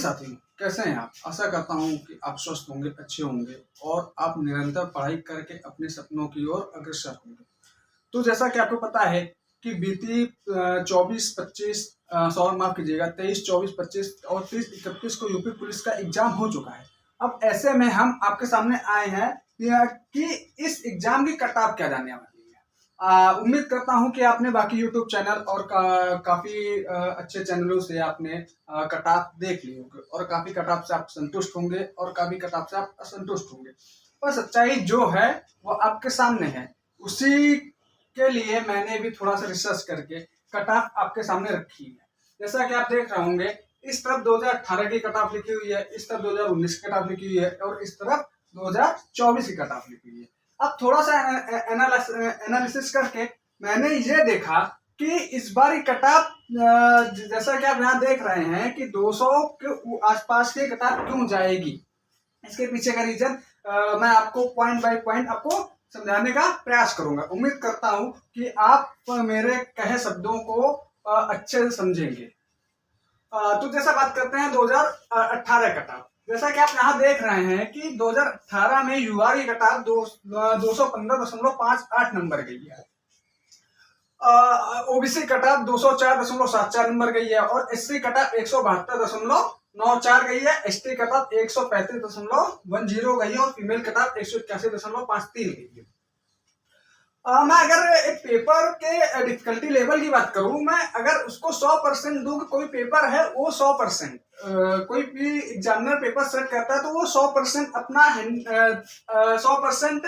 साथियों, कैसे हैं आप? आशा करता हूँ कि आप स्वस्थ होंगे, अच्छे होंगे और आप निरंतर पढ़ाई करके अपने सपनों की ओर अग्रसर होंगे। तो जैसा कि आपको पता है कि बीती 24-25 सॉरी माफ कीजिएगा 23, 24, 25 और 30, 31 को यूपी पुलिस का एग्जाम हो चुका है। अब ऐसे में हम आपके सामने आए हैं कि इस एग्जाम की कट ऑफ क्या जानने वाली है। उम्मीद करता हूं कि आपने बाकी यूट्यूब चैनल और काफी अच्छे चैनलों से आपने कट ऑफ देख ली होगी और काफी कट ऑफ से आप संतुष्ट होंगे और काफी कट ऑफ से आप असंतुष्ट होंगे। पर सच्चाई जो है वो आपके सामने है। उसी के लिए मैंने भी थोड़ा सा रिसर्च करके कट ऑफ आपके सामने रखी है। जैसा कि आप देख रहे होंगे, इस तरफ 2018 की कट ऑफ लिखी हुई है, इस तरफ 2019 की कट ऑफ लिखी हुई है और इस तरफ 2024 की कट ऑफ लिखी हुई है। अब थोड़ा सा एनालिसिस करके मैंने ये देखा कि इस बार कट ऑफ जैसा कि आप यहाँ देख रहे हैं कि 200 के आसपास की कट ऑफ क्यों जाएगी, इसके पीछे का रीजन मैं आपको पॉइंट बाय पॉइंट आपको समझाने का प्रयास करूंगा। उम्मीद करता हूं कि आप मेरे कहे शब्दों को अच्छे से समझेंगे। तो जैसा बात करते हैं 2018 कट ऑफ, जैसा कि आप यहाँ देख रहे हैं कि 2018 में यूआर की कट ऑफ 215.58 नंबर गई है, ओबीसी कट ऑफ 204.74 नंबर गई है और एससी कट ऑफ 172.94 गई है, एसटी कट ऑफ 135.10 गई है और फीमेल कट ऑफ 181.53 गई है। मैं अगर एक पेपर के डिफिकल्टी लेवल की बात करूं, मैं अगर उसको 100% दूं कि कोई पेपर है वो 100%, कोई भी एग्जामिनर पेपर सेट करता है तो वो 100% अपना 100%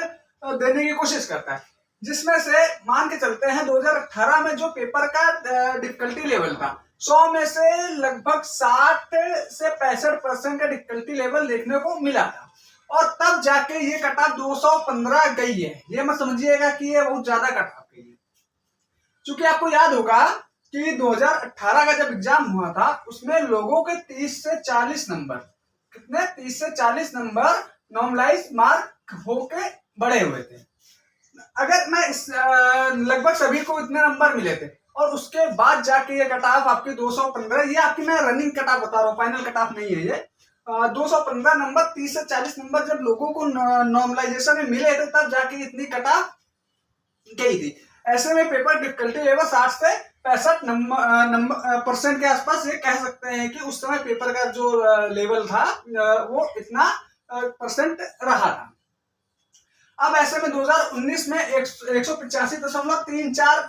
देने की कोशिश करता है, जिसमें से मान के चलते हैं 2018 में जो पेपर का डिफिकल्टी लेवल था 100 में से लगभग 60 से 65% का डिफिकल्टी लेवल देखने को मिला था और तब जाके ये कट ऑफ 215 गई है। ये मत समझिएगा कि ये बहुत ज्यादा कट ऑफ गई है, क्योंकि आपको याद होगा कि 2018 का जब एग्जाम हुआ था उसमें लोगों के 30 से 40 नंबर, कितने 30 से 40 नंबर नॉर्मलाइज मार्क होके बढ़े हुए थे। अगर मैं लगभग सभी को इतने नंबर मिले थे और उसके बाद जाके ये कट ऑफ आपकी 215, ये आपकी मैं रनिंग कट ऑफ बता रहा हूँ, फाइनल कट ऑफ नहीं है ये। 215 नंबर, 30 से 40 नंबर जब लोगों को नॉर्मलाइजेशन में मिले थे तब जाके इतनी कट ऑफ गई थी। ऐसे में पेपर डिफिकल्टी लेवल 60 से 65 % के आसपास ये कह सकते हैं कि उस समय पेपर का जो लेवल था वो इतना % रहा था। अब ऐसे में 2019 में 185.34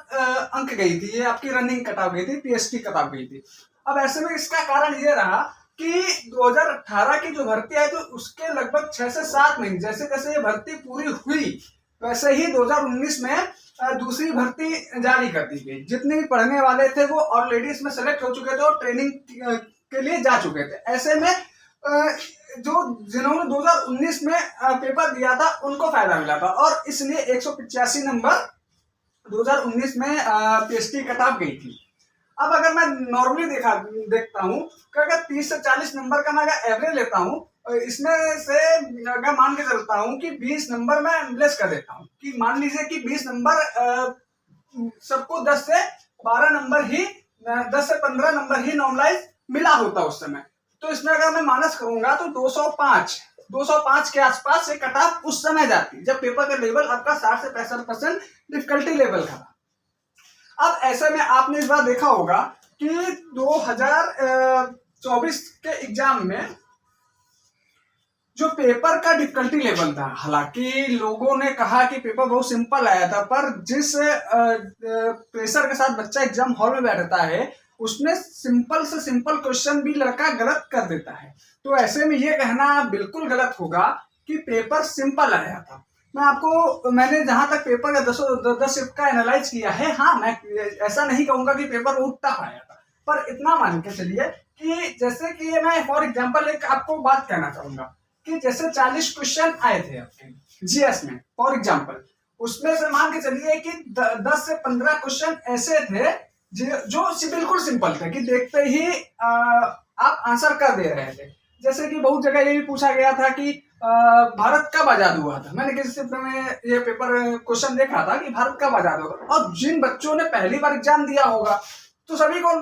अंक गई थी, ये आपकी रनिंग कट ऑफ गई थी, पीएसटी कट ऑफ गई थी। अब ऐसे में इसका कारण ये रहा कि 2018 की जो भर्ती आई तो उसके लगभग 6 से 7 महीने, जैसे जैसे ये भर्ती पूरी हुई वैसे ही 2019 में दूसरी भर्ती जारी कर दी गई। जितने भी पढ़ने वाले थे वो ऑलरेडी इसमें सेलेक्ट हो चुके थे और ट्रेनिंग के लिए जा चुके थे। ऐसे में जिन्होंने 2019 में पेपर दिया था उनको फायदा मिला था और इसलिए 185 नंबर 2019 में पीएसटी कट ऑफ गई थी। अब अगर मैं नॉर्मली देखता हूँ कि अगर 30 से 40 नंबर का मैं अगर एवरेज लेता हूँ, इसमें से अगर मान के चलता हूँ कि 20 नंबर मैं लेस कर देता हूँ, कि मान लीजिए कि 20 नंबर सबको 10 से 12 नंबर ही 10 से 15 नंबर ही नॉर्मलाइज मिला होता उस समय, तो इसमें अगर मैं माइनस करूंगा तो 205 के आसपास से कट ऑफ उस समय जाती जब पेपर का लेवल आपका 60 से 65% डिफिकल्टी लेवल का था। अब ऐसे में आपने इस बार देखा होगा कि 2024 के एग्जाम में जो पेपर का डिफिकल्टी लेवल था, हालांकि लोगों ने कहा कि पेपर बहुत सिंपल आया था, पर जिस प्रेशर के साथ बच्चा एग्जाम हॉल में बैठता है उसमें सिंपल से सिंपल क्वेश्चन भी लड़का गलत कर देता है। तो ऐसे में ये कहना बिल्कुल गलत होगा कि पेपर सिंपल आया था। मैंने जहां तक पेपर का 10 शिफ्ट का एनालाइज किया है, हाँ मैं ऐसा नहीं कहूंगा कि पेपर बहुत टफ आया था, पर इतना मान के चलिए कि जैसे कि ये मैं फॉर एग्जांपल एक आपको बात कहना चाहूंगा कि जैसे 40 क्वेश्चन आए थे आपके जीएस में फॉर एग्जांपल, उसमें से मान के चलिए कि 10 से 15 क्वेश्चन ऐसे थे जो बिल्कुल सिंपल थे कि देखते ही आप आंसर कर दे रहे थे। जैसे कि बहुत जगह ये भी पूछा गया था कि भारत कब आजाद हुआ था। मैंने किसी में ये पेपर क्वेश्चन देखा था कि भारत कब आजाद हुआ, और जिन बच्चों ने पहली बार एग्जाम दिया होगा तो सभी को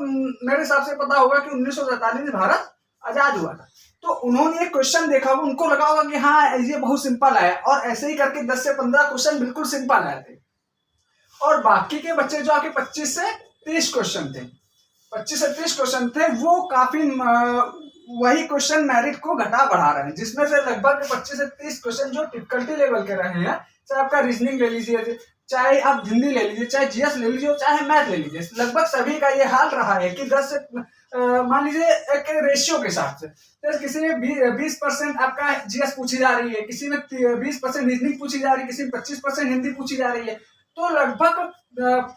मेरे हिसाब से पता होगा कि 1947 में भारत आजाद हुआ था। तो उन्होंने एक क्वेश्चन देखा होगा, उनको लगा होगा कि हाँ ये बहुत सिंपल है, और ऐसे ही करके 10 से 15 क्वेश्चन बिल्कुल सिंपल आए थे। और बाकी के बच्चे जो आके 25 से 30 क्वेश्चन थे, 25 से 30 क्वेश्चन थे, वो काफी वही क्वेश्चन मेरिट को घटा बढ़ा रहे हैं, जिसमें से लगभग 25 से 30 क्वेश्चन जो डिफिकल्टी लेवल के रहे हैं, चाहे आपका रीजनिंग ले लीजिए, चाहे आप हिंदी ले लीजिए, चाहे जीएस ले लीजिए, चाहे मैथ ले लीजिए, लगभग सभी का ये हाल रहा है कि 10 से मान लीजिए एक रेशियो के हिसाब से, तो किसी में 20% आपका जीएस पूछी जा रही है, किसी में 20% रीजनिंग पूछी जा रही है, किसी में 25% हिंदी पूछी जा रही है, तो लगभग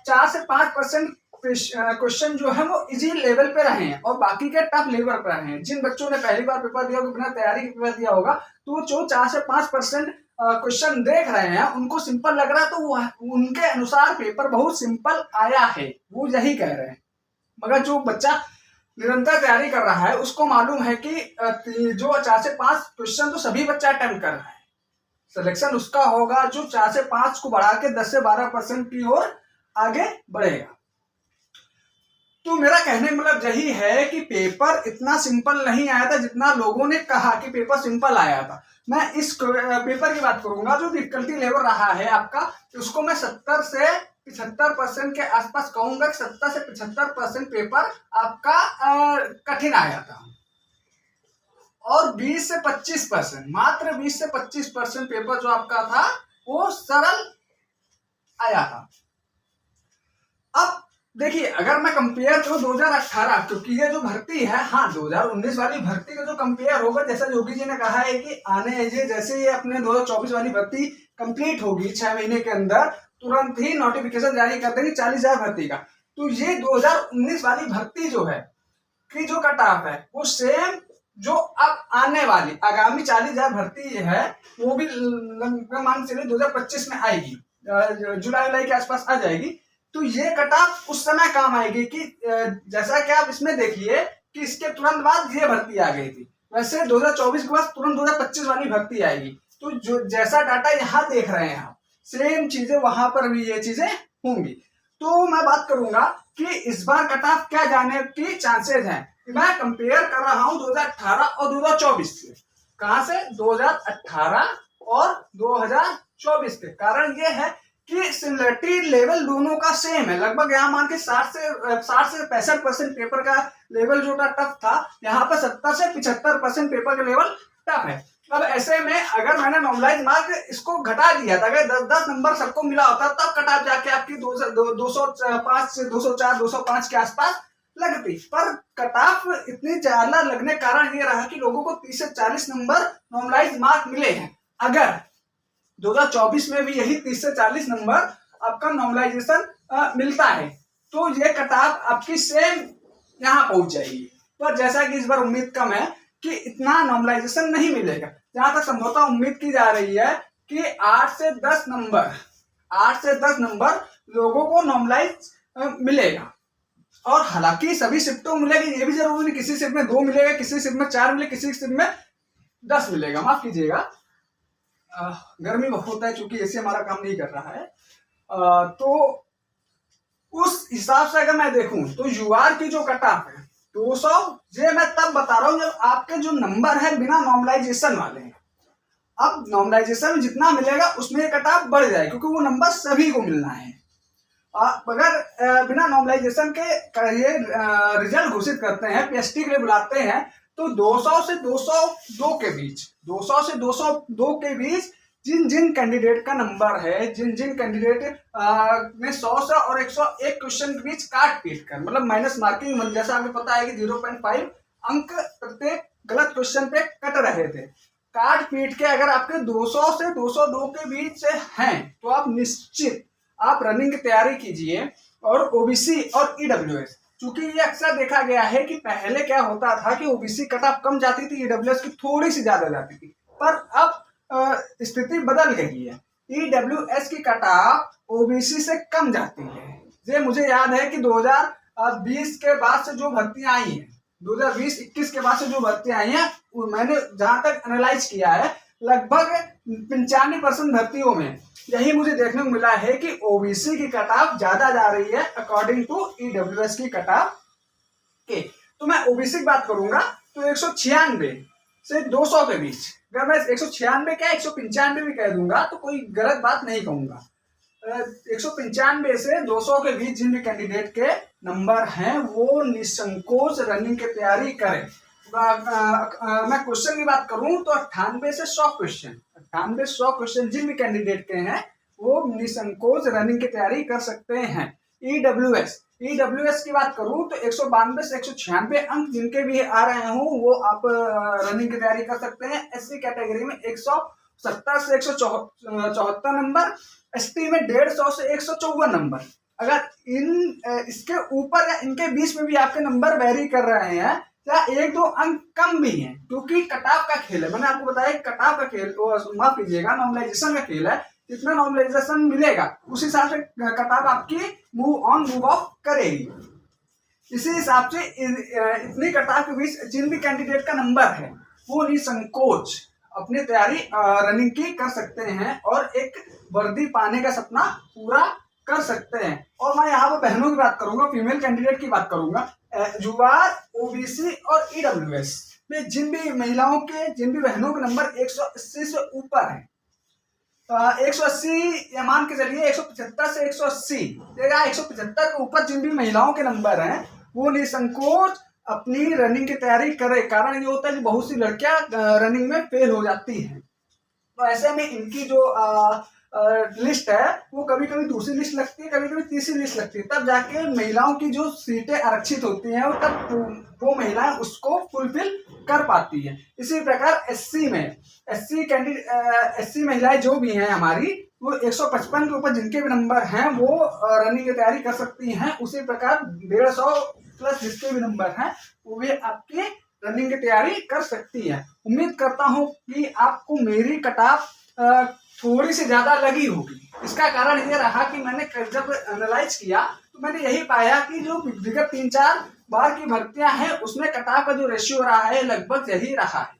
4 से 5% क्वेश्चन जो है वो इजी लेवल पे रहे हैं और बाकी के टफ लेवल पे रहे हैं। जिन बच्चों ने पहली बार पेपर दिया होगा, बिना तैयारी के पेपर दिया होगा, तो जो 4 से 5% क्वेश्चन देख रहे हैं उनको सिंपल लग रहा है, तो वो उनके अनुसार पेपर बहुत सिंपल आया है, वो यही कह रहे हैं। मगर जो बच्चा निरंतर तैयारी कर रहा है उसको मालूम है कि जो 4 से 5 क्वेश्चन तो सभी बच्चा अटेम्प्ट कर रहा है, सिलेक्शन उसका होगा जो 4 से 5 को बढ़ा के 10 से 12% की ओर आगे बढ़ेगा। तो मेरा कहने का मतलब यही है कि पेपर इतना सिंपल नहीं आया था जितना लोगों ने कहा कि पेपर सिंपल आया था। मैं इस पेपर की बात करूंगा, जो डिफिकल्टी लेवल रहा है आपका, उसको मैं 70 से 75% के आसपास कहूंगा कि 70 से 75% पेपर आपका कठिन आया था, और 20 से 25%, मात्र 20 से 25% पेपर जो आपका था वो सरल आया था। अब देखिए, अगर मैं कंपेयर करूं 2018, क्योंकि ये जो भर्ती है, हाँ 2019 वाली भर्ती का जो कंपेयर होगा, जैसा योगी जी ने कहा है कि आने जैसे ये अपने 2024 वाली भर्ती कंप्लीट होगी 6 महीने के अंदर, तुरंत ही नोटिफिकेशन जारी कर देंगे 40,000 भर्ती का। तो ये 2019 वाली भर्ती जो है कि जो कट ऑफ है वो सेम जो अब आने वाली आगामी 40,000 भर्ती है वो भी मान चलिए 2025 में आएगी, जुलाई के आसपास आ जाएगी। तो ये कट ऑफ उस समय काम आएगी कि जैसा कि आप इसमें देखिए कि इसके तुरंत बाद ये भर्ती आ गई थी, वैसे 2024 के बाद तुरंत 2025 वाली भर्ती आएगी। तो जो जैसा डाटा यहाँ देख रहे हैं आप, सेम चीजें वहां पर भी ये चीजें होंगी। तो मैं बात करूंगा कि इस बार कट ऑफ क्या जाने की चांसेस हैं। मैं कंपेयर कर रहा हूं 2018 और 2024 से। कहां से? 2018 और 2024 के। कारण ये है कि सिमिलरिटी लेवल दोनों का सेम है, लगभग यहाँ मान के 60 से 65% पेपर का लेवल जो टफ था, यहाँ पर 70 से 75% पेपर का लेवल टफ है। अब ऐसे में अगर मैंने नॉर्मलाइज मार्क इसको घटा दिया था, अगर 10-10 नंबर सबको मिला होता तब कट ऑफ जाके आपकी 205 से 204 205 के आसपास लगती, पर कट ऑफ इतनी ज्यादा लगने का कारण ये रहा कि लोगों को 30 से 40 नंबर नॉर्मलाइज मार्क मिले हैं। अगर 2024 में भी यही 30 से 40 नंबर आपका नॉर्मलाइजेशन मिलता है तो ये कट ऑफ आपकी सेम यहाँ पहुंच जाएगी। पर जैसा कि इस बार उम्मीद कम है कि इतना नॉर्मलाइजेशन नहीं मिलेगा, जहां तक संभवतः उम्मीद की जा रही है कि 8 से 10 नंबर लोगों को नॉर्मलाइज मिलेगा। और हालांकि सभी शिफ्टों में मिलेगी, ये भी जरूरी नहीं, किसी शिफ्ट में 2 मिलेगा, किसी शिफ्ट में 4 मिलेगा, किसी शिफ्ट में 10 मिलेगा। माफ कीजिएगा, गर्मी बहुत है चूंकि ऐसे हमारा काम नहीं कर रहा है। तो उस हिसाब से अगर मैं देखूं तो यूआर की जो कट ऑफ है 200, ये मैं तब बता रहा हूं जब आपके जो नंबर है बिना नॉर्मलाइजेशन वाले हैं। अब नॉर्मलाइजेशन में जितना मिलेगा उसमें कट ऑफ बढ़ जाए, क्योंकि वो नंबर सभी को मिलना है। अगर बिना नॉर्मलाइजेशन के ये रिजल्ट घोषित करते हैं, पीएचडी के लिए बुलाते हैं, तो 200 से 202 के बीच, 200 से 202 के बीच जिन जिन कैंडिडेट का नंबर है, जिन जिन कैंडिडेट ने 100 से और 101 क्वेश्चन के बीच काट पीट कर, मतलब माइनस मार्किंग, जैसा आपको पता है कि 0.5 अंक प्रत्येक गलत क्वेश्चन पे कट रहे थे, काट पीट के अगर आपके 200 से 202 के बीच से हैं तो आप निश्चित आप रनिंग की तैयारी कीजिए। और ओबीसी और ईडब्ल्यूएस, चूंकि ये अक्सर देखा गया है कि पहले क्या होता था कि ओबीसी कट ऑफ कम जाती थी, ईडब्ल्यूएस की थोड़ी सी ज्यादा जाती थी, पर अब स्थिति बदल गई है। ईडब्ल्यूएस की कट ऑफ ओबीसी से कम जाती है। ये मुझे याद है कि 2020 के बाद से जो भर्तियां आई हैं, 2020-21 के बाद से जो भर्तियां आई हैं, मैंने जहां तक एनालाइज किया है, लगभग 95% भर्तियों में यही मुझे देखने को मिला है कि ओबीसी की कट ऑफ ज्यादा जा रही है अकॉर्डिंग टू ईडब्ल्यूएस की कट ऑफ के। तो मैं ओबीसी की बात करूंगा तो 196 से 200 के बीच, अगर मैं 196 क्या 195 भी कह दूंगा तो कोई गलत बात नहीं कहूंगा। 195 से 200 के बीच जिन भी कैंडिडेट के नंबर हैं वो निसंकोच रनिंग की तैयारी करें। मैं क्वेश्चन की बात करूं तो 98 से 100 क्वेश्चन, 98-100 क्वेश्चन जिन भी कैंडिडेट के हैं वो निसंकोच रनिंग की तैयारी कर सकते हैं। ईडब्ल्यूएस की बात करूं तो 192 से 196 अंक जिनके भी आ रहे हों वो आप रनिंग की तैयारी कर सकते हैं। एससी कैटेगरी में 170 से 174 नंबर, एसटी में 150 से 154 नंबर। अगर इसके ऊपर या इनके बीच में भी आपके नंबर वेरी कर रहे हैं या 1-2 अंक कम भी हैं, क्योंकि कटाव का खेल है। मैंने आपको बताया कटाव का खेल, माफ कीजिएगा, नॉर्मलाइजेशन का खेल है। जितना नॉर्मलाइजेशन मिलेगा उस हिसाब से कटाव आपकी मूव ऑन मूव ऑफ करेगी। इसी हिसाब से इतनी कटाव के बीच जिन भी कैंडिडेट का नंबर है वो निसंकोच अपनी तैयारी रनिंग की कर सकते हैं और एक वर्दी पाने का सपना पूरा कर सकते हैं। और मैं यहाँ पर बहनों की बात करूंगा, फीमेल कैंडिडेट की बात करूंगा। जुआर, ओबीसी और ईडब्ल्यूएस में जिन भी महिलाओं के, जिन भी बहनों के नंबर 180 से ऊपर है, 180 या मान के चलिए 175 से 180 या 175 के ऊपर जिन भी महिलाओं के नंबर हैं वो निसंकोच अपनी रनिंग की तैयारी करे। कारण ये होता है कि बहुत सी लड़कियां रनिंग में फेल हो जाती हैं, तो ऐसे में इनकी जो लिस्ट है वो कभी कभी दूसरी लिस्ट लगती है, कभी कभी तीसरी लिस्ट लगती है, तब जाके महिलाओं की जो सीटें आरक्षित होती हैं तब वो महिलाएं उसको फुलफिल कर पाती है। इसी प्रकार एससी में एससी महिलाएं जो भी हैं हमारी वो 155 के ऊपर जिनके भी नंबर हैं वो रनिंग की तैयारी कर सकती हैं। उसी प्रकार 150 प्लस जिसके भी नंबर हैं वो भी आपकी रनिंग की तैयारी कर सकती है। उम्मीद करता हूं कि आपको मेरी कटाव थोड़ी सी ज्यादा लगी होगी। इसका कारण ये रहा कि मैंने जब एनालाइज किया तो मैंने यही पाया कि जो विगत 3-4 बार की भर्तियां हैं उसमें कटाव का जो रेशियो रहा है लगभग यही रहा है।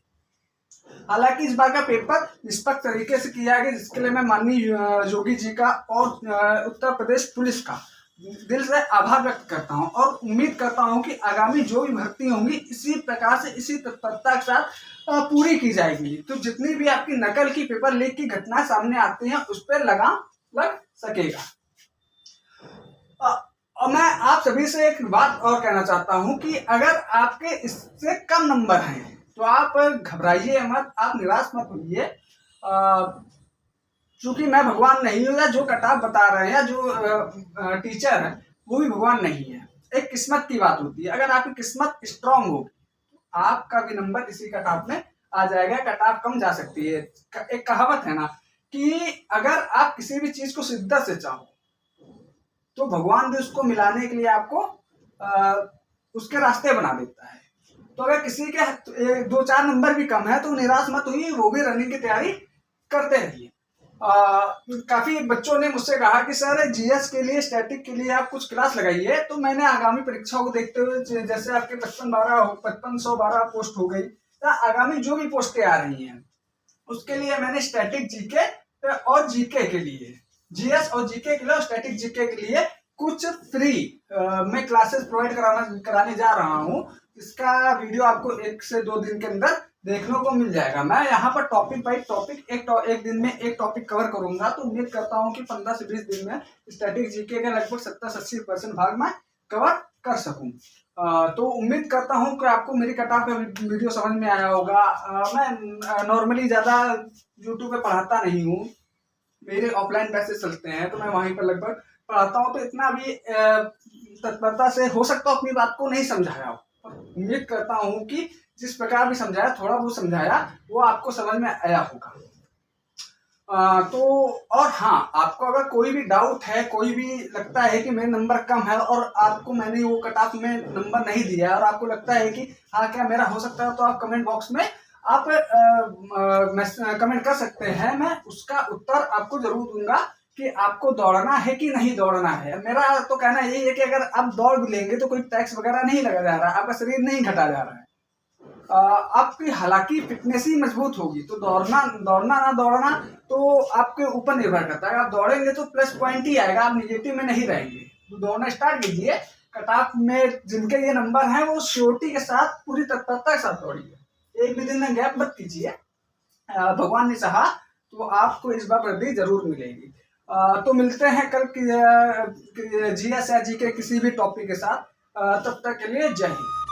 हालांकि इस बार का पेपर निष्पक्ष तरीके से किया गया, जिसके लिए मैं माननीय योगी जी का और उत्तर प्रदेश पुलिस का दिल से आभार व्यक्त करता हूं और उम्मीद करता हूं कि आगामी जो भी भर्ती होंगी इसी प्रकार से, इसी तत्परता के साथ पूरी की जाएगी। तो जितनी भी आपकी नकल की, पेपर लीक की घटना सामने आती हैं उस पर लगाम लग सकेगा। और मैं आप सभी से एक बात और कहना चाहता हूं कि अगर आपके इससे कम नंबर हैं तो आप घबराइए मत, आप निराश मत होइए। चूंकि मैं भगवान नहीं हूँ, या जो कटाव बता रहे हैं, जो टीचर है वो भी भगवान नहीं है। एक किस्मत की बात होती है। अगर आपकी किस्मत स्ट्रांग होगी आपका भी नंबर इसी कटाव में आ जाएगा, कटाव कम जा सकती है। एक कहावत है ना कि अगर आप किसी भी चीज को शिद्दत से चाहो तो भगवान भी उसको मिलाने के लिए आपको उसके रास्ते बना देता है। तो अगर किसी के 2-4 नंबर भी कम है तो निराश मत होइए, वो भी रनिंग की तैयारी करते रहिए। काफी बच्चों ने मुझसे कहा कि सर जीएस के लिए, स्टैटिक के लिए आप कुछ क्लास लगाइए। तो मैंने आगामी परीक्षाओं को देखते हुए, जैसे आपके 5512 पोस्ट हो गई या आगामी जो भी पोस्टें आ रही हैं उसके लिए मैंने स्टैटिक जीके और जीके के लिए, जीएस और जीके के लिए और स्टैटिक जीके के लिए कुछ फ्री मैं क्लासेस प्रोवाइड कराने जा रहा हूं। इसका वीडियो आपको 1 से 2 दिन के अंदर देखने को मिल जाएगा। मैं यहाँ पर टॉपिक बाई टॉपिक एक दिन में एक टॉपिक कवर करूंगा। तो उम्मीद करता हूँ कि 15 से 20 दिन में स्टैटिक जीके के लगभग 70-80% भाग में कवर कर सकूं। तो उम्मीद करता हूं कि आपको मेरी कटाव का वीडियो समझ में आया होगा। मैं नॉर्मली ज़्यादा यूट्यूब पे पढ़ाता नहीं हूँ, मेरे ऑफलाइन बैचेस चलते हैं तो मैं वहीं पर लगभग पढ़ाता हूँ। तो इतना भी तत्परता से हो सकता है अपनी बात को नहीं समझाया हो। उम्मीद करता हूँ कि जिस प्रकार भी समझाया, थोड़ा बहुत समझाया, वो आपको समझ में आया होगा। तो और हाँ, आपको अगर कोई भी डाउट है, कोई भी लगता है कि मेरे नंबर कम है और आपको मैंने वो कट ऑफ में नंबर नहीं दिया और आपको लगता है कि हाँ क्या मेरा हो सकता है, तो आप कमेंट बॉक्स में आप कमेंट कर सकते हैं। मैं उसका उत्तर आपको जरूर दूंगा कि आपको दौड़ना है कि नहीं दौड़ना है। मेरा तो कहना यही है कि अगर आप दौड़ भी लेंगे तो कोई टैक्स वगैरह नहीं लगा जा रहा है, आपका शरीर नहीं घटा जा रहा है, आपकी हालांकि फिटनेस ही मजबूत होगी। तो दौड़ना ना दौड़ना तो आपके ऊपर निर्भर करता है। अगर आप दौड़ेंगे तो प्लस पॉइंट ही आएगा, आप निगेटिव में नहीं रहेंगे। तो दौड़ना स्टार्ट कीजिए, कट ऑफ में जिनके ये नंबर हैं वो श्योरिटी के साथ पूरी तत्परता के साथ दौड़िए, एक भी दिन में गैप मत कीजिए। भगवान ने चाहा तो आपको इस बार वृद्धि जरूर मिलेगी। तो मिलते हैं कल की GS या GK किसी भी टॉपिक के साथ। तब तक के लिए जय हिंद।